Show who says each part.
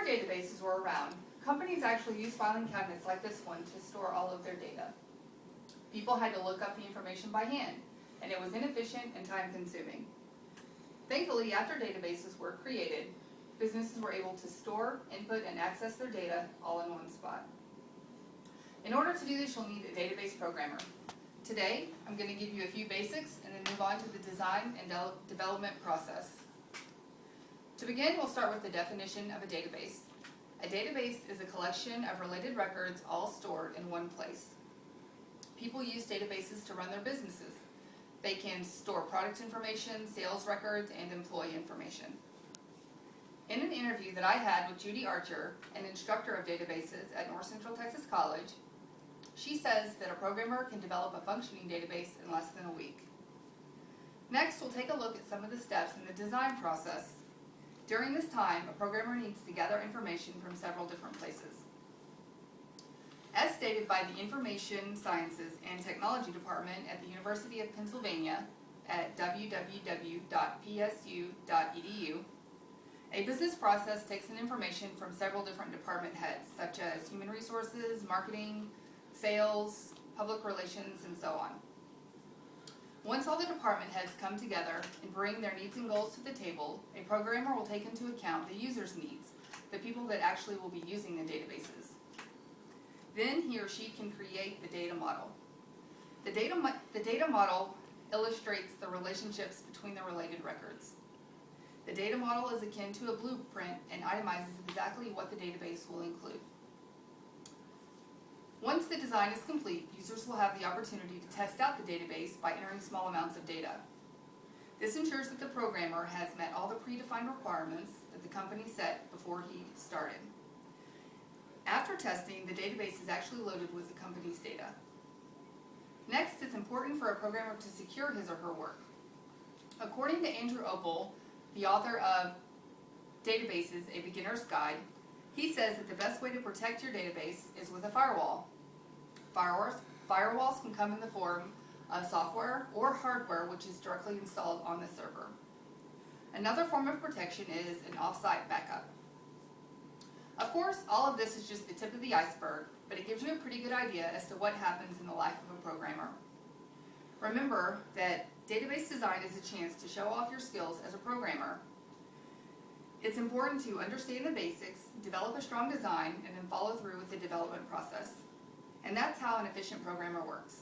Speaker 1: databases were around, companies actually used filing cabinets like this one to store all of their data. People had to look up the information by hand, and it was inefficient and time-consuming. Thankfully, after databases were created, businesses were able to store, input, and access their data all in one spot. In order to do this, you'll need a database programmer. Today, I'm going to give you a few basics and then move on to the design and development process. To begin, we'll start with the definition of a database. A database is a collection of related records all stored in one place. People use databases to run their businesses. They can store product information, sales records, and employee information. In an interview that I had with Judy Archer, an instructor of databases at North Central Texas College, she says that a programmer can develop a functioning database in less than a week. Next, we'll take a look at some of the steps in the design process. During this time, a programmer needs to gather information from several different places. As stated by the Information Sciences and Technology Department at the University of Pennsylvania at www.psu.edu, a business process takes in information from several different department heads, such as human resources, marketing, sales, public relations, and so on. Once all the department heads come together and bring their needs and goals to the table, a programmer will take into account the user's needs, the people that actually will be using the databases. Then he or she can create the data model. The data model illustrates the relationships between the related records. The data model is akin to a blueprint and itemizes exactly what the database will include. Once the design is complete, users will have the opportunity to test out the database by entering small amounts of data. This ensures that the programmer has met all the predefined requirements that the company set before he started. After testing, the database is actually loaded with the company's data. Next, it's important for a programmer to secure his or her work. According to Andrew Opel, the author of Databases, A Beginner's Guide, he says that the best way to protect your database is with a firewall. Firewalls can come in the form of software or hardware which is directly installed on the server. Another form of protection is an off-site backup. Of course, all of this is just the tip of the iceberg, but it gives you a pretty good idea as to what happens in the life of a programmer. Remember that database design is a chance to show off your skills as a programmer. It's important to understand the basics, develop a strong design, and then follow through with the development process. And that's how an efficient programmer works.